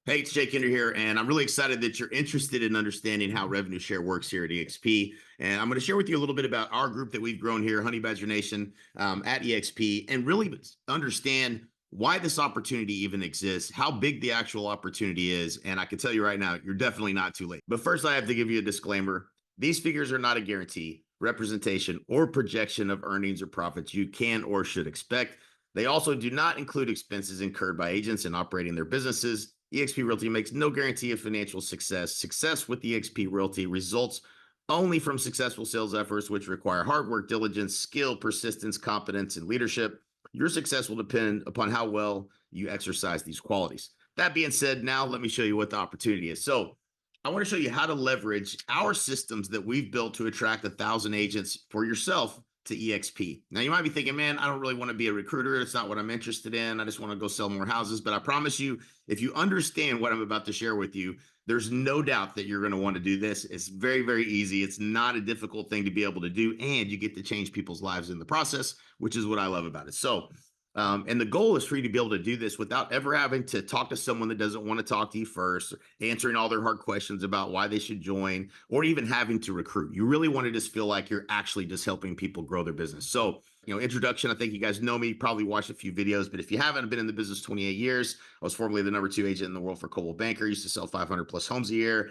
Hey, it's Jake Kinder here, and I'm really excited that you're interested in understanding how revenue share works here at EXP. And I'm going to share with you a little bit about our group that we've grown here, Honey Badger Nation, at EXP, and really understand why this opportunity even exists, how big the actual opportunity is. And I can tell you right now, you're definitely not too late. But first, I have to give you a disclaimer. These figures are not a guarantee, representation, or projection of earnings or profits you can or should expect. They also do not include expenses incurred by agents in operating their businesses. eXp Realty makes no guarantee of financial success. Success with eXp Realty results only from successful sales efforts, which require hard work, diligence, skill, persistence, competence, and leadership. Your success will depend upon how well you exercise these qualities. That being said, now let me show you what the opportunity is. So I want to show you how to leverage our systems that we've built to attract 1,000 agents for yourself to EXP. Now you might be thinking, man, I don't really want to be a recruiter. It's not what I'm interested in. I just want to go sell more houses. But I promise you, if you understand what I'm about to share with you, there's no doubt that you're going to want to do this. It's very, very easy. It's not a difficult thing to be able to do. And you get to change people's lives in the process, which is what I love about it. So, and the goal is for you to be able to do this without ever having to talk to someone that doesn't want to talk to you first, answering all their hard questions about why they should join, or even having to recruit. You really want to just feel like you're actually just helping people grow their business. So, introduction, I think you guys know me, probably watched a few videos, but if you haven't, I've been in the business 28 years. I was formerly the #2 agent in the world for Coldwell Banker, used to sell 500 plus homes a year.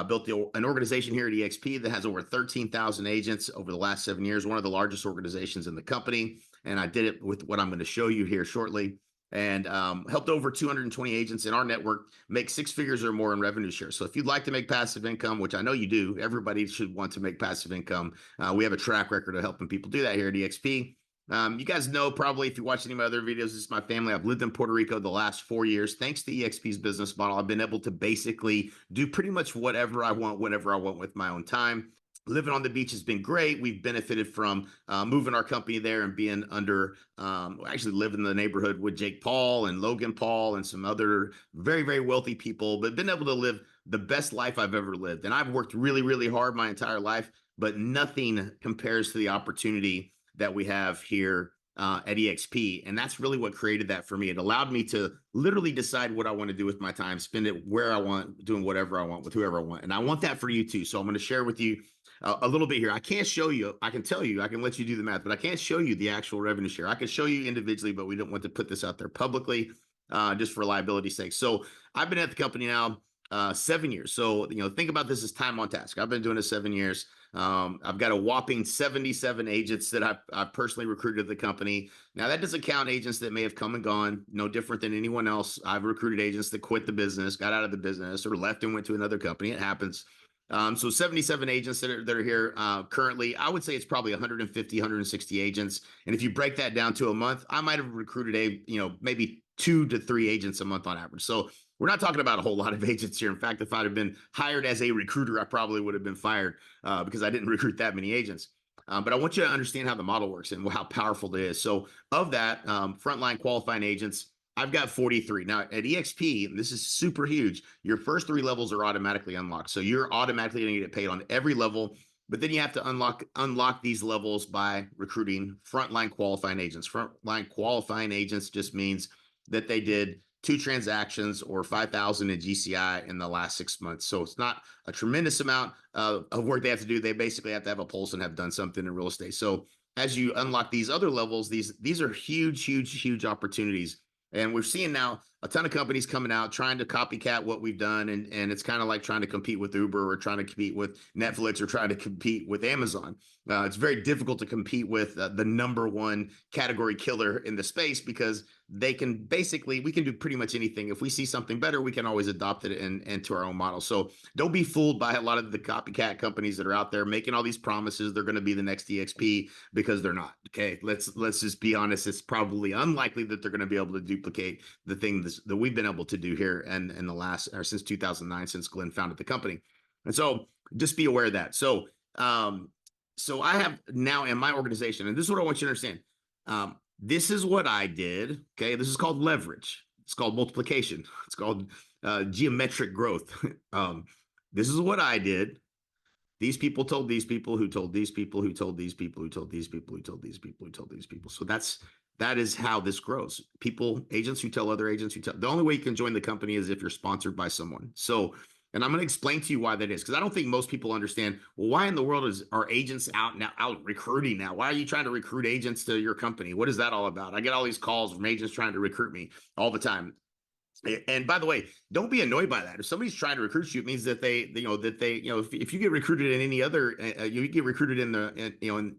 Built an organization here at EXP that has over 13,000 agents over the last 7 years, one of the largest organizations in the company. And I did it with what I'm going to show you here shortly, and helped over 220 agents in our network make 6 figures or more in revenue share. So if you'd like to make passive income, which I know you do, everybody should want to make passive income. We have a track record of helping people do that here at EXP. You guys know probably if you watch any of my other videos, this is my family. I've lived in Puerto Rico the last 4 years. Thanks to EXP's business model, I've been able to basically do pretty much whatever I want, whenever I want with my own time. Living on the beach has been great. We've benefited from moving our company there and being under, actually live in the neighborhood with Jake Paul and Logan Paul and some other very, very wealthy people, but been able to live the best life I've ever lived. And I've worked really, really hard my entire life, but nothing compares to the opportunity that we have here at EXP. And that's really what created that for me. It allowed me to literally decide what I want to do with my time, spend it where I want, doing whatever I want with whoever I want. And I want that for you too. So I'm going to share with you a little bit here. I can't show you, I can tell you, I can let you do the math, but I can't show you the actual revenue share. I can show you individually, but we don't want to put this out there publicly just for liability's sake. So I've been at the company now 7 years. So, think about this as time on task. I've been doing it 7 years. I've got a whopping 77 agents that I've personally recruited to the company. Now that doesn't count agents that may have come and gone, no different than anyone else. I've recruited agents that quit the business, got out of the business, or left and went to another company. It happens. So 77 agents that are here currently. I would say it's probably 150, 160 agents. And if you break that down to a month, I might have recruited maybe 2 to 3 agents a month on average. So we're not talking about a whole lot of agents here. In fact, if I'd have been hired as a recruiter, I probably would have been fired because I didn't recruit that many agents. But I want you to understand how the model works and how powerful it is. So of that, frontline qualifying agents, I've got 43. Now at EXP, this is super huge. Your first 3 levels are automatically unlocked. So you're automatically going to get paid on every level, but then you have to unlock these levels by recruiting frontline qualifying agents. Frontline qualifying agents just means that they did 2 transactions or 5,000 in GCI in the last 6 months. So it's not a tremendous amount of work they have to do. They basically have to have a pulse and have done something in real estate. So as you unlock these other levels, these are huge, huge, huge opportunities. And we're seeing now a ton of companies coming out trying to copycat what we've done. And it's kind of like trying to compete with Uber or trying to compete with Netflix or trying to compete with Amazon. It's very difficult to compete with the #1 category killer in the space because we can do pretty much anything. If we see something better, we can always adopt it into our own model. So don't be fooled by a lot of the copycat companies that are out there making all these promises. They're going to be the next EXP because they're not. Okay, let's just be honest. It's probably unlikely that they're going to be able to duplicate the things that we've been able to do here and in the last, or since 2009, since Glenn founded the company. And so just be aware of that. So I have now in my organization, and this is what I want you to understand. This is what I did. Okay. This is called leverage. It's called multiplication. It's called geometric growth. This is what I did. These people told these people who told these people who told these people who told these people who told these people who told these people. So that's that is how this grows. People, agents who tell other agents who tell, the only way you can join the company is if you're sponsored by someone. So, and I'm going to explain to you why that is, because I don't think most people understand, well, why in the world are agents out recruiting now? Why are you trying to recruit agents to your company? What is that all about? I get all these calls from agents trying to recruit me all the time. And by the way, don't be annoyed by that. If somebody's trying to recruit you, it means that if you get recruited in any other, you get recruited in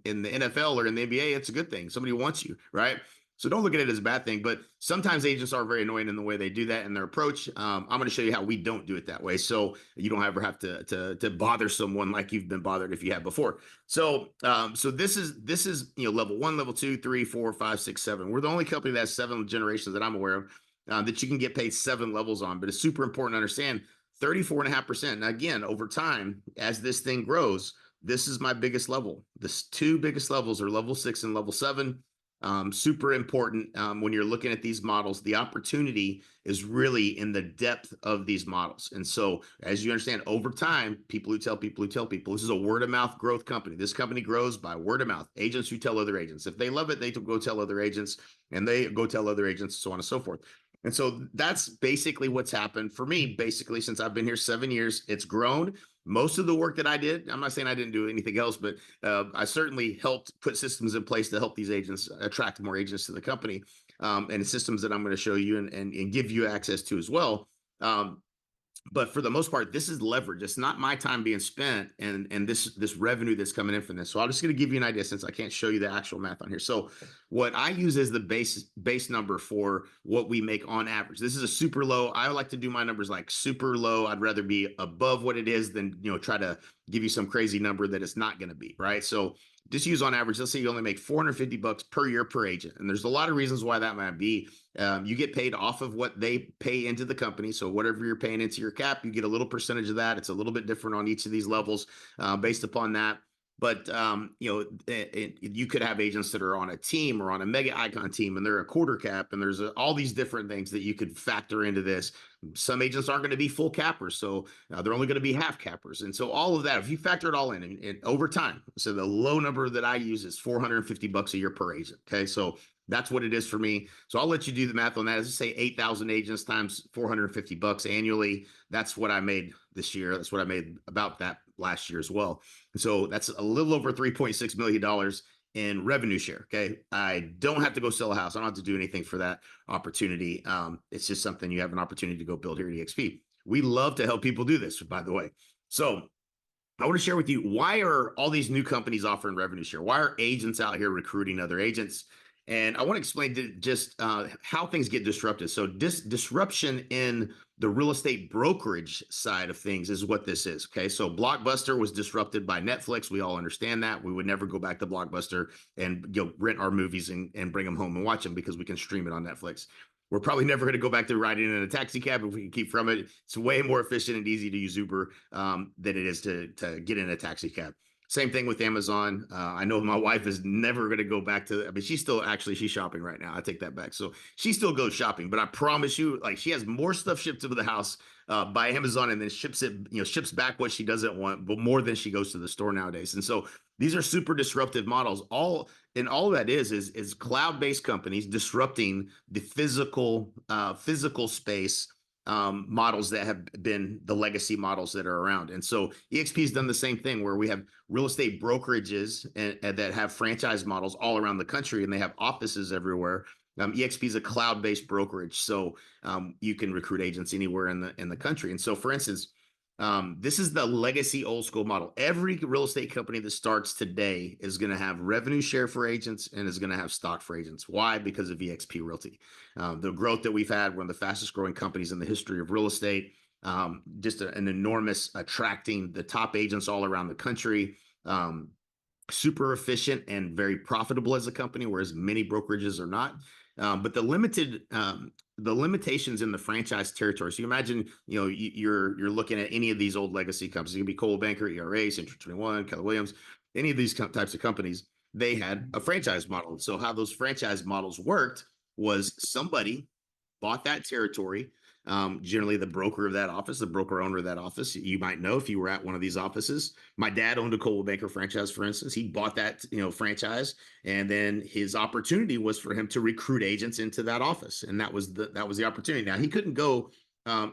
in the NFL or in the NBA, it's a good thing. Somebody wants you, right? So don't look at it as a bad thing. But sometimes agents are very annoying in the way they do that and their approach. I'm going to show you how we don't do it that way, so you don't ever have to bother someone like you've been bothered if you have before. So this is level 1, level 2, 3, 4, 5, 6, 7. We're the only company that has 7 generations that I'm aware of. That you can get paid 7 levels on, but it's super important to understand 34.5%. Now, again, over time, as this thing grows, this is my biggest level. The 2 biggest levels are level 6 and level 7. Super important when you're looking at these models. The opportunity is really in the depth of these models. And so, as you understand, over time, people who tell people who tell people, this is a word of mouth growth company. This company grows by word of mouth. Agents who tell other agents. If they love it, they go tell other agents, and they go tell other agents, so on and so forth. And so that's basically what's happened for me, basically, since I've been here 7 years. It's grown. Most of the work that I did, I'm not saying I didn't do anything else, but I certainly helped put systems in place to help these agents attract more agents to the company, and systems that I'm going to show you and give you access to as well. But for the most part, this is leverage. It's not my time being spent and this revenue that's coming in from this. So I'm just going to give you an idea, since I can't show you the actual math on here. So what I use is the base number for what we make on average. This is a super low. I like to do my numbers like super low. I'd rather be above what it is than try to give you some crazy number that it's not going to be, right? So just use on average. Let's say you only make $450 per year per agent. And there's a lot of reasons why that might be. You get paid off of what they pay into the company. So whatever you're paying into your cap, you get a little percentage of that. It's a little bit different on each of these levels based upon that. But you could have agents that are on a team or on a mega icon team, and they're a quarter cap, and there's all these different things that you could factor into this. Some agents aren't going to be full cappers, so they're only going to be half cappers. And so all of that, if you factor it all in and over time, so the low number that I use is $450 a year per agent. Okay, so that's what it is for me. So I'll let you do the math on that. Let's say 8,000 agents times $450 annually. That's what I made this year. That's what I made about that last year as well. And so that's a little over $3.6 million in revenue share. Okay. I don't have to go sell a house. I don't have to do anything for that opportunity. It's just something you have an opportunity to go build here at EXP. We love to help people do this, by the way. So I want to share with you, why are all these new companies offering revenue share? Why are agents out here recruiting other agents? And I want to explain just how things get disrupted. So disruption in the real estate brokerage side of things is what this is. Okay, so Blockbuster was disrupted by Netflix. We all understand that. We would never go back to Blockbuster and rent our movies and bring them home and watch them, because we can stream it on Netflix. We're probably never going to go back to riding in a taxi cab if we can keep from it. It's way more efficient and easy to use Uber than it is to get in a taxi cab. Same thing with Amazon. I know my wife is never going to go back to, I mean, she's shopping right now. I take that back. So she still goes shopping, but I promise you, like, she has more stuff shipped to the house by Amazon, and then ships back what she doesn't want, but more than she goes to the store nowadays. And so these are super disruptive models. All that is cloud-based companies disrupting the physical space models that have been the legacy models that are around. And so EXP has done the same thing, where we have real estate brokerages and that have franchise models all around the country, and they have offices everywhere. EXP is a cloud-based brokerage, so you can recruit agents anywhere in the country. And so, for instance, this is the legacy old school model. Every real estate company that starts today is going to have revenue share for agents and is going to have stock for agents. Why? Because of EXP Realty. The growth that we've had, one of the fastest growing companies in the history of real estate, just an enormous attracting the top agents all around the country. Super efficient and very profitable as a company, whereas many brokerages are not. But the limitations in the franchise territory. So you imagine, you're looking at any of these old legacy companies. It could be Coldwell Banker, ERA, Century 21, Keller Williams, any of these types of companies. They had a franchise model. So how those franchise models worked was somebody bought that territory. generally the broker of that office, the broker owner of that office. You might know if you were at one of these offices. My dad owned a Coldwell Banker franchise, for instance. He bought that, franchise, and then his opportunity was for him to recruit agents into that office, and that was the opportunity. Now he couldn't go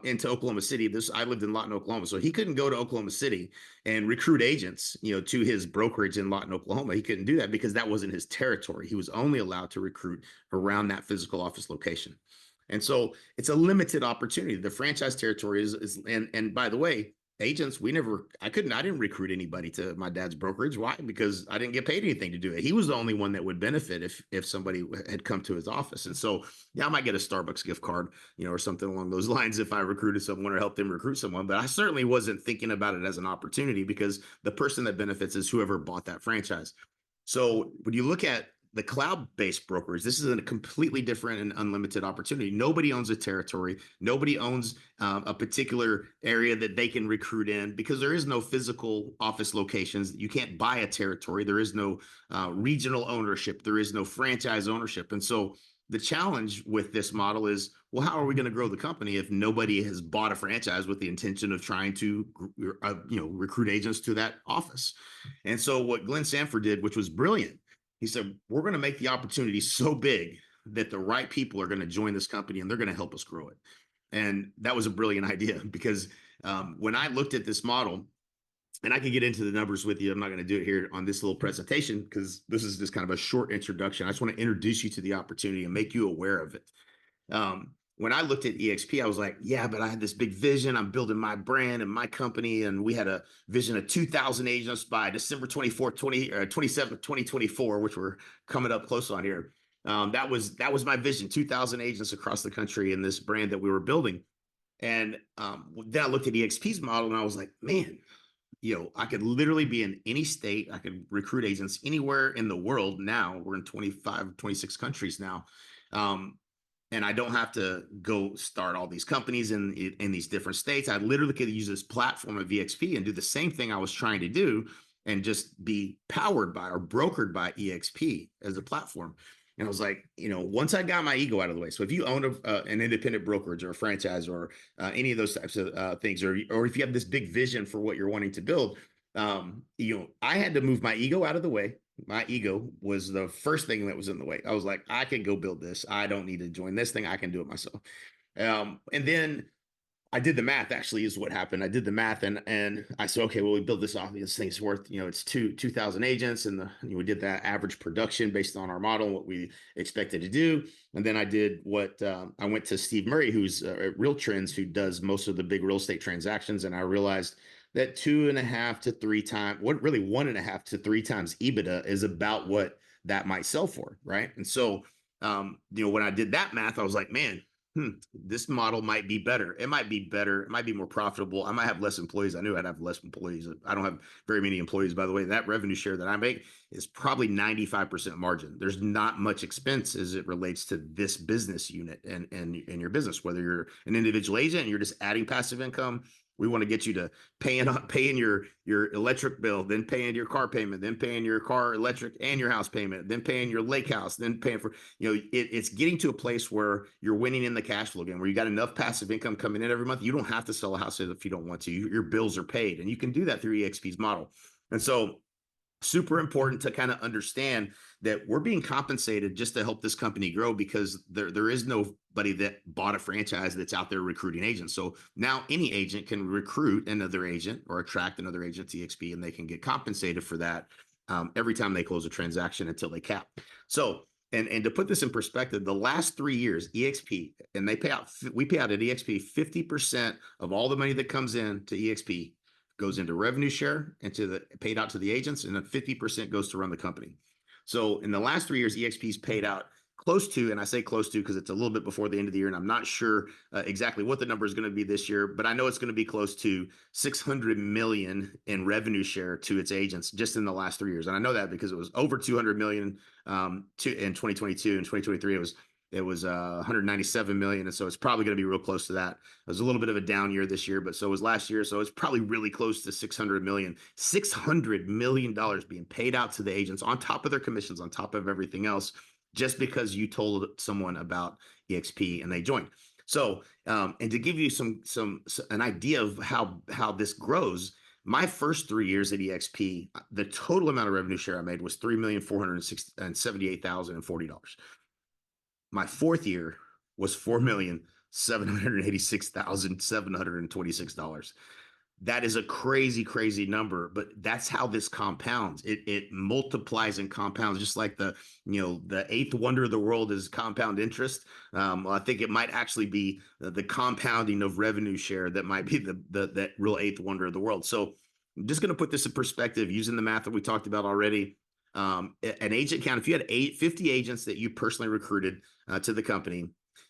into Oklahoma City. I lived in Lawton, Oklahoma, so he couldn't go to Oklahoma City and recruit agents, to his brokerage in Lawton, Oklahoma. He couldn't do that because that wasn't his territory. He was only allowed to recruit around that physical office location. And so it's a limited opportunity. The franchise territory and by the way, agents, I didn't recruit anybody to my dad's brokerage. Why? Because I didn't get paid anything to do it. He was the only one that would benefit if somebody had come to his office. And so, yeah, I might get a Starbucks gift card, or something along those lines if I recruited someone or helped them recruit someone. But I certainly wasn't thinking about it as an opportunity, because the person that benefits is whoever bought that franchise. So when you look at the cloud-based brokers, this is a completely different and unlimited opportunity. Nobody owns a territory. Nobody owns a particular area that they can recruit in, because there is no physical office locations. You can't buy a territory. There is no regional ownership. There is no franchise ownership. And so the challenge with this model is, well, how are we going to grow the company if nobody has bought a franchise with the intention of trying to, recruit agents to that office? And so what Glenn Sanford did, which was brilliant, he said, we're going to make the opportunity so big that the right people are going to join this company and they're going to help us grow it. And that was a brilliant idea, because when I looked at this model, and I can get into the numbers with you, I'm not going to do it here on this little presentation because this is just kind of a short introduction. I just want to introduce you to the opportunity and make you aware of it. When I looked at EXP, I was like, yeah, but I had this big vision. I'm building my brand and my company. And we had a vision of 2,000 agents by December 27th, 2024, which we're coming up close on here. That was my vision, 2,000 agents across the country in this brand that we were building. And then I looked at EXP's model and I was like, man, I could literally be in any state. I could recruit agents anywhere in the world now. We're in 25, 26 countries now. And I don't have to go start all these companies in these different states. I literally could use this platform of EXP and do the same thing I was trying to do and just be powered by or brokered by EXP as a platform. And I was like, once I got my ego out of the way. So if you own an independent brokerage or a franchise or any of those types of things, or if you have this big vision for what you're wanting to build, I had to move my ego out of the way. My ego was the first thing that was in the way. I was like, I can go build this. I don't need to join this thing. I can do it myself. And then I did the math, actually, is what happened. I did the math and I said, okay, well, we build this off. This thing's worth, it's 2,000 agents. And we did that average production based on our model and what we expected to do. And then I did I went to Steve Murray, who's at Real Trends, who does most of the big real estate transactions. And I realized that 2.5 to 3 times, 1.5 to 3 times EBITDA is about what that might sell for, right? And so, when I did that math, I was like, man, this model might be better. It might be better. It might be more profitable. I might have less employees. I knew I'd have less employees. I don't have very many employees, by the way. That revenue share that I make is probably 95% margin. There's not much expense as it relates to this business unit and your business, whether you're an individual agent and you're just adding passive income. We want to get you to paying your electric bill, then paying your car payment, then paying your car electric and your house payment, then paying your lake house, then paying for, it's getting to a place where you're winning in the cash flow game, where you got enough passive income coming in every month. You don't have to sell a house if you don't want to. Your bills are paid, and you can do that through EXP's model. And so, super important to kind of understand that we're being compensated just to help this company grow, because there is nobody that bought a franchise that's out there recruiting agents. So now any agent can recruit another agent or attract another agent to EXP, and they can get compensated for that every time they close a transaction until they cap. So, and to put this in perspective, the last 3 years, EXP, and we pay out at EXP 50% of all the money that comes in to EXP goes into revenue share and paid out to the agents, and then 50% goes to run the company. So in the last 3 years, EXP's paid out close to, and I say close to because it's a little bit before the end of the year, and I'm not sure exactly what the number is going to be this year, but I know it's going to be close to $600 million in revenue share to its agents just in the last 3 years. And I know that because it was over $200 million in 2022. In 2023, it was 197 million. And so it's probably going to be real close to that. It was a little bit of a down year this year, but so was last year. So it's probably really close to 600 million, $600 million being paid out to the agents on top of their commissions, on top of everything else, just because you told someone about EXP and they joined. And to give you an idea of how this grows, my first 3 years at EXP, the total amount of revenue share I made was $3,478,040. My fourth year was $4,786,726. That is a crazy, crazy number, but that's how this compounds. It multiplies and compounds, just like the eighth wonder of the world is compound interest. I think it might actually be the compounding of revenue share that might be that real eighth wonder of the world. So I'm just going to put this in perspective using the math that we talked about already. An agent count, if you had 50 agents that you personally recruited to the company,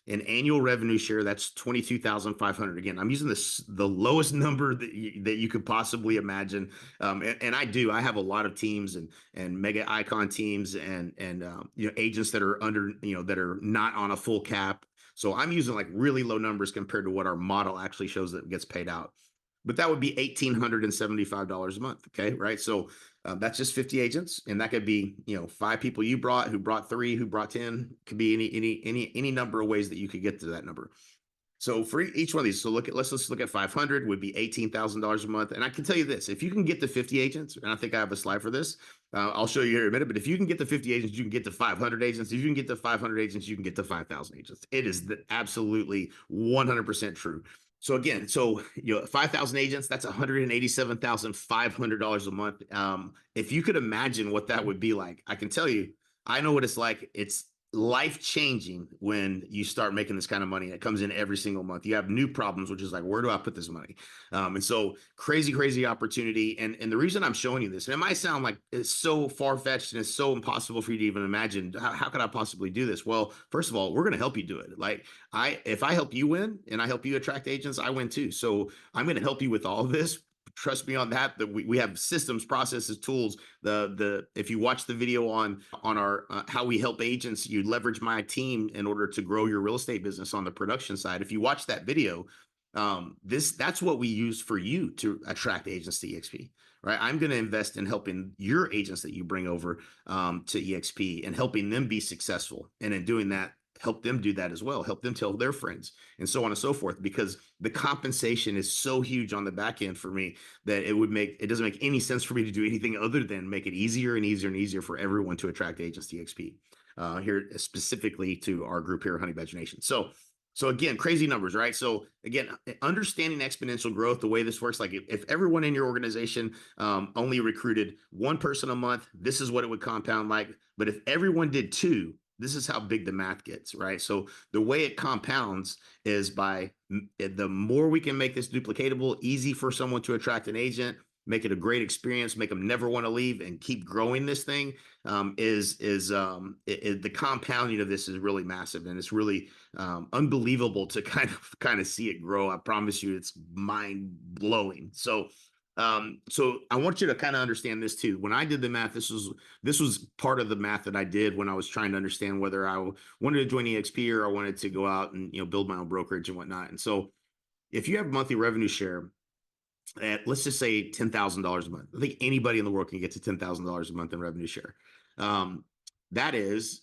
an annual revenue share, that's 22,500. Again, I'm using the lowest number that you could possibly imagine. And I have a lot of teams and mega icon teams and agents that are under, that are not on a full cap. So I'm using like really low numbers compared to what our model actually shows that gets paid out. But that would be $1,875 a month. Okay. Right. So that's just 50 agents. And that could be, 5 people you brought, who brought 3, who brought 10, could be any number of ways that you could get to that number. So for each one of these, so let's look at 500 would be $18,000 a month. And I can tell you this, if you can get to 50 agents, and I think I have a slide for this, I'll show you here in a minute, but if you can get to 50 agents, you can get to 500 agents. If you can get to 500 agents, you can get to 5,000 agents. It is absolutely 100% true. So again, 5,000 agents, that's $187,500 a month. If you could imagine what that would be like, I can tell you, I know what it's like. It's life-changing when you start making this kind of money. It comes in every single month. You have new problems, which is like, where do I put this money? And so crazy opportunity. And the reason I'm showing you this, and it might sound like it's so far-fetched and it's so impossible for you to even imagine, how could I possibly do this? Well, first of all, we're going to help you do it. Like if I help you win and I help you attract agents, I win too. So I'm going to help you with all of this. Trust me on that we have systems, processes, tools. If you watch the video on our how we help agents, you leverage my team in order to grow your real estate business on the production side. If you watch that video, that's what we use for you to attract agents to EXP, right? I'm going to invest in helping your agents that you bring over to EXP and helping them be successful. And in doing that, help them do that as well. Help them tell their friends and so on and so forth, because the compensation is so huge on the back end for me that it doesn't make any sense for me to do anything other than make it easier and easier and easier for everyone to attract agents to EXP, here specifically to our group here, Honey Badger Nation. So again, crazy numbers, right? So again, understanding exponential growth, the way this works, like if everyone in your organization only recruited 1 person a month, this is what it would compound like. But if everyone did 2, this is how big the math gets, right? So the way it compounds is by the more we can make this duplicatable, easy for someone to attract an agent, make it a great experience, make them never want to leave, and keep growing this thing. The compounding of this is really massive, and it's really unbelievable to kind of see it grow. I promise you, it's mind blowing. So I want you to kind of understand this too. When I did the math, this was part of the math that I did when I was trying to understand whether I wanted to join EXP or I wanted to go out and build my own brokerage and whatnot. And so if you have monthly revenue share at, let's just say, $10,000 a month, I think anybody in the world can get to $10,000 a month in revenue share. That is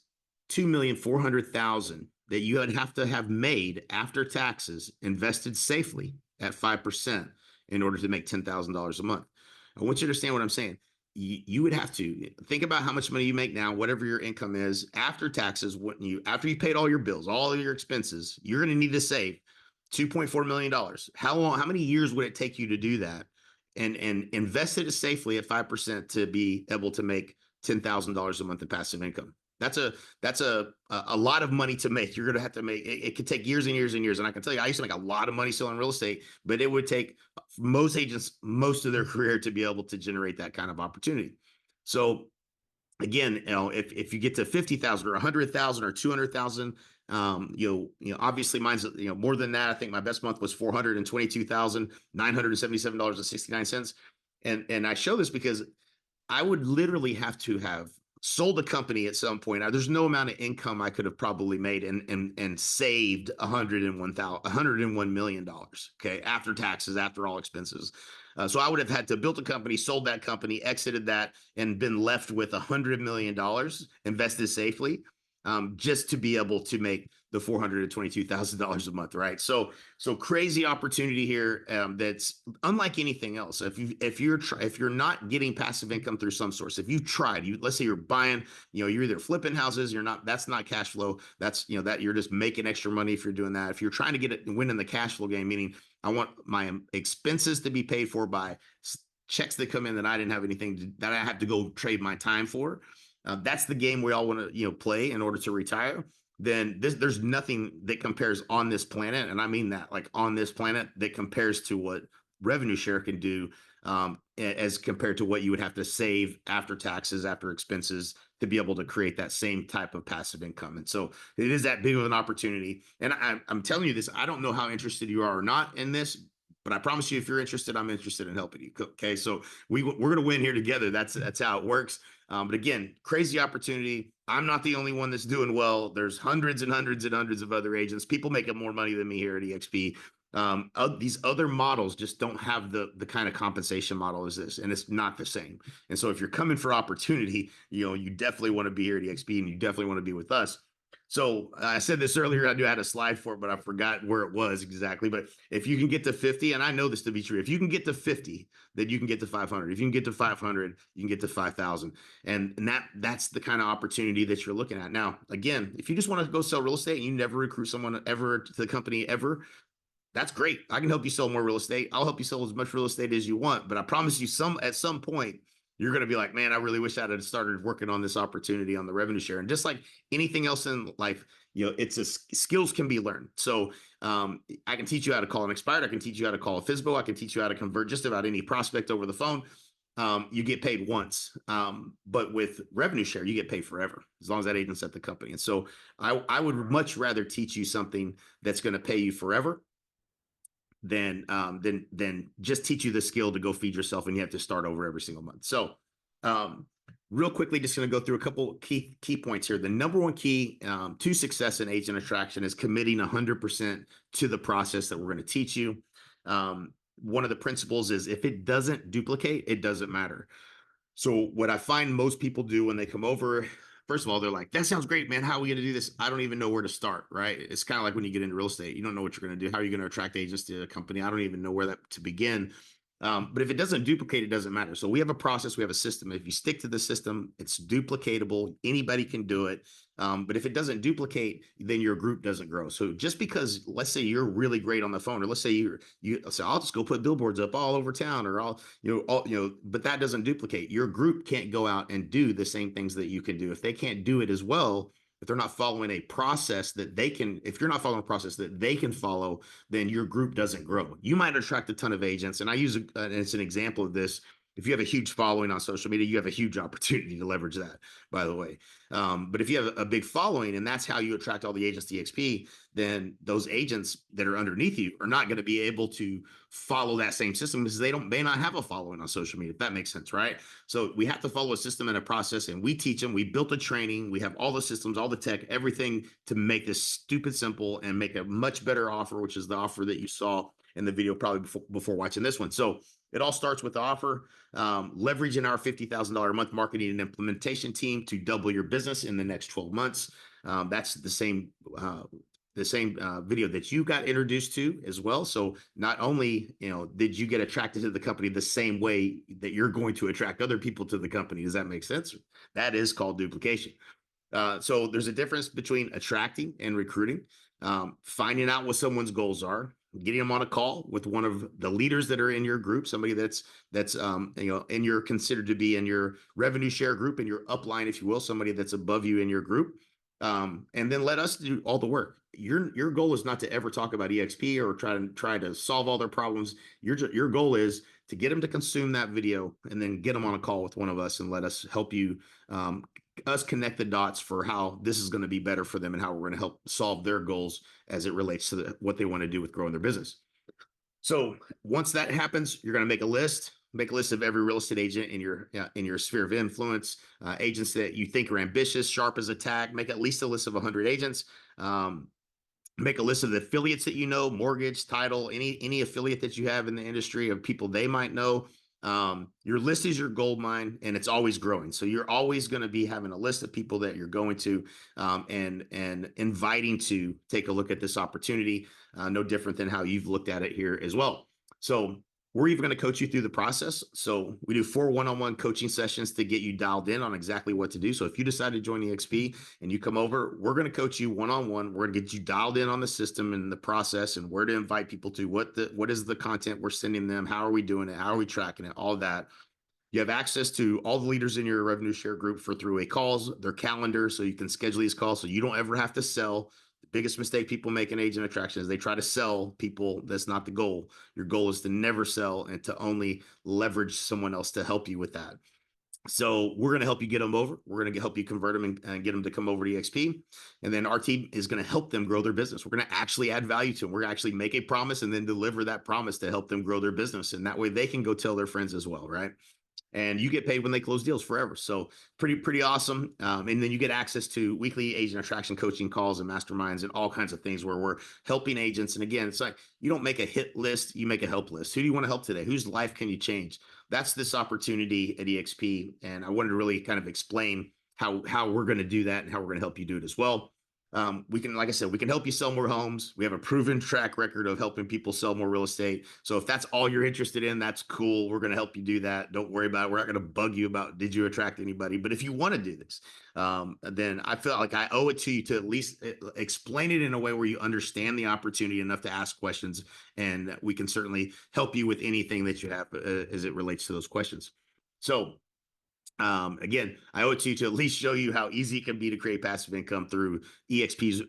$2,400,000 that you would have to have made after taxes, invested safely at 5%. In order to make $10,000 a month. I want you to understand what I'm saying. You would have to think about how much money you make now, whatever your income is after taxes. After you paid all your bills, all of your expenses, you're going to need to save $2.4 million. How many years would it take you to do that? And invest it safely at 5% to be able to make $10,000 a month in passive income. That's a lot of money to make. You're going to have to make it could take years and years and years. And I can tell you, I used to make a lot of money selling real estate, but it would take most agents most of their career to be able to generate that kind of opportunity. So again, if you get to 50,000 or 100,000 or 200,000, obviously mine's more than that. I think my best month was $422,977.69. And I show this because I would literally have to have sold a company at some point. There's no amount of income I could have probably made and saved $101 million. Okay. After taxes, after all expenses. So I would have had to build a company, sold that company, exited that, and been left with $100 million invested safely, just to be able to make the $422,000 a month, right? So crazy opportunity here, that's unlike anything else. If you're not getting passive income through some source, if you've tried, let's say you're buying, you're either flipping houses, that's not cash flow. That's, that you're just making extra money if you're doing that. If you're trying to get it, win in the cash flow game, meaning I want my expenses to be paid for by checks that come in that I didn't have that I have to go trade my time for. That's the game we all want to, play in order to retire. Then there's nothing that compares on this planet, and I mean that, like, on this planet, that compares to what revenue share can do, as compared to what you would have to save after taxes, after expenses, to be able to create that same type of passive income. And so it is that big of an opportunity. And I'm telling you this, I don't know how interested you are or not in this, but I promise you, if you're interested, I'm interested in helping you. Okay, so we're going to win here together. That's how it works. But again, crazy opportunity. I'm not the only one that's doing well. There's hundreds and hundreds and hundreds of other agents, people making more money than me here at EXP. These other models just don't have the kind of compensation model as this, and it's not the same. And so if you're coming for opportunity, you definitely want to be here at EXP, and you definitely want to be with us. So I said this earlier, I knew I had a slide for it, but I forgot where it was exactly. But if you can get to 50, and I know this to be true, if you can get to 50, then you can get to 500. If you can get to 500, you can get to 5,000. And that's the kind of opportunity that you're looking at. Now, again, if you just want to go sell real estate and you never recruit someone ever to the company ever, that's great. I can help you sell more real estate. I'll help you sell as much real estate as you want. But I promise you, at some point, you're going to be like, man, I really wish I had started working on this opportunity on the revenue share. And just like anything else in life, skills can be learned. So I can teach you how to call an expired. I can teach you how to call a FSBO. I can teach you how to convert just about any prospect over the phone. You get paid once. But with revenue share, you get paid forever, as long as that agent's at the company. And so I would much rather teach you something that's going to pay you forever than just teach you the skill to go feed yourself and you have to start over every single month. So real quickly, just going to go through a couple key points here. The number one key to success in agent attraction is committing 100% to the process that we're going to teach you. One of the principles is, if it doesn't duplicate, it doesn't matter. So what I find most people do when they come over, first of all, they're like, that sounds great, man. How are we going to do this? I don't even know where to start, right? It's kind of like when you get into real estate, you don't know what you're going to do. How are you going to attract agents to a company? I don't even know where to begin. But if it doesn't duplicate, it doesn't matter. So we have a process, we have a system. If you stick to the system, it's duplicatable. Anybody can do it. But if it doesn't duplicate, then your group doesn't grow. So just because, let's say you're really great on the phone, or let's say you say, I'll just go put billboards up all over town, or but that doesn't duplicate. Your group can't go out and do the same things that you can do. If they can't do it as well, if they're not following a process that they can, if you're not following a process that they can follow, then your group doesn't grow. You might attract a ton of agents. And I use it's an example of this. If you have a huge following on social media, you have a huge opportunity to leverage that, by the way. But if you have a big following and that's how you attract all the agents to EXP, then those agents that are underneath you are not going to be able to follow that same system, because they may not have a following on social media, if that makes sense, right? So we have to follow a system and a process, and we teach them. We built a training. We have all the systems, all the tech, everything to make this stupid simple and make a much better offer, which is the offer that you saw in the video probably before watching this one. So it all starts with the offer, leveraging our $50,000 a month marketing and implementation team to double your business in the next 12 months. That's the same video that you got introduced to as well. So not only, did you get attracted to the company the same way that you're going to attract other people to the company. Does that make sense? That is called duplication. So there's a difference between attracting and recruiting, finding out what someone's goals are, getting them on a call with one of the leaders that are in your group, somebody that's in your considered to be in your revenue share group, in your upline, if you will, somebody that's above you in your group. And then let us do all the work. Your goal is not to ever talk about EXP or try to solve all their problems. Your goal is to get them to consume that video and then get them on a call with one of us and let us help you, us connect the dots for how this is going to be better for them and how we're going to help solve their goals as it relates to what they want to do with growing their business. So once that happens, you're going to make a list of every real estate agent in your sphere of influence, agents that you think are ambitious, sharp as a tack. Make at least a list of 100 agents. Make a list of the affiliates that you know, mortgage, title, any affiliate that you have in the industry, of people they might know. Your list is your gold mine, and it's always growing. So you're always going to be having a list of people that you're going to and inviting to take a look at this opportunity. No different than how you've looked at it here as well. So we're even going to coach you through the process. So we do 4 one-on-one coaching sessions to get you dialed in on exactly what to do. So if you decide to join EXP and you come over, we're going to coach you one-on-one. We're going to get you dialed in on the system and the process and where to invite people to, what is the content we're sending them, how are we doing it, how are we tracking it, all that. You have access to all the leaders in your revenue share group for three-way calls, their calendar, so you can schedule these calls so you don't ever have to sell. The biggest mistake people make in agent attraction is they try to sell people. That's not the goal. Your goal is to never sell and to only leverage someone else to help you with that. So we're going to help you get them over. We're going to help you convert them and get them to come over to EXP. And then our team is going to help them grow their business. We're going to actually add value to them. We're going to actually make a promise and then deliver that promise to help them grow their business. And that way they can go tell their friends as well, right? And you get paid when they close deals forever. So pretty awesome. And then you get access to weekly agent attraction coaching calls and masterminds and all kinds of things where we're helping agents. And again, it's like you don't make a hit list, you make a help list. Who do you want to help today? Whose life can you change? That's this opportunity at EXP. And I wanted to really kind of explain how we're going to do that and how we're going to help you do it as well. We can, like I said, we can help you sell more homes. We have a proven track record of helping people sell more real estate. So if that's all you're interested in, that's cool. We're going to help you do that. Don't worry about it. We're not going to bug you about, did you attract anybody? But if you want to do this, then I feel like I owe it to you to at least explain it in a way where you understand the opportunity enough to ask questions. And we can certainly help you with anything that you have as it relates to those questions. So again, I owe it to you to at least show you how easy it can be to create passive income through EXP's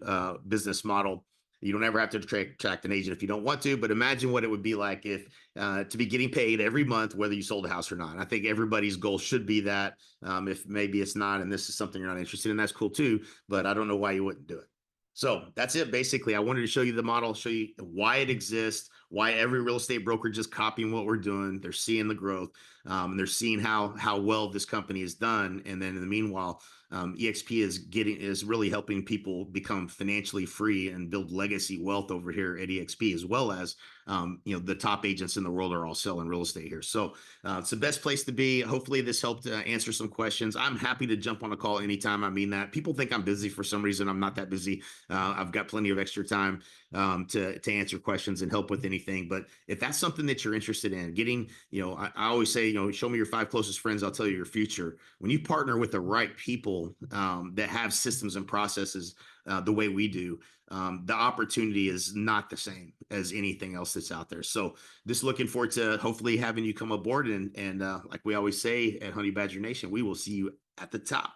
business model. You don't ever have to attract an agent if you don't want to, but imagine what it would be like if to be getting paid every month, whether you sold a house or not. I think everybody's goal should be that. If maybe it's not, and this is something you're not interested in, that's cool too, but I don't know why you wouldn't do it. So that's it. Basically, I wanted to show you the model, show you why it exists, why every real estate brokerage is copying what we're doing. They're seeing the growth, and they're seeing how well this company is done. And then in the meanwhile, EXP is really helping people become financially free and build legacy wealth over here at EXP, as well as the top agents in the world are all selling real estate here. So it's the best place to be. Hopefully this helped answer some questions. I'm happy to jump on a call anytime. I mean that. People think I'm busy for some reason. I'm not that busy. I've got plenty of extra time to answer questions and help with anything. But if that's something that you're interested in getting, I always say, show me your 5 closest friends, I'll tell you your future. When you partner with the right people that have systems and processes the way we do, the opportunity is not the same as anything else that's out there. So just looking forward to hopefully having you come aboard. And like we always say at Honey Badger Nation, we will see you at the top.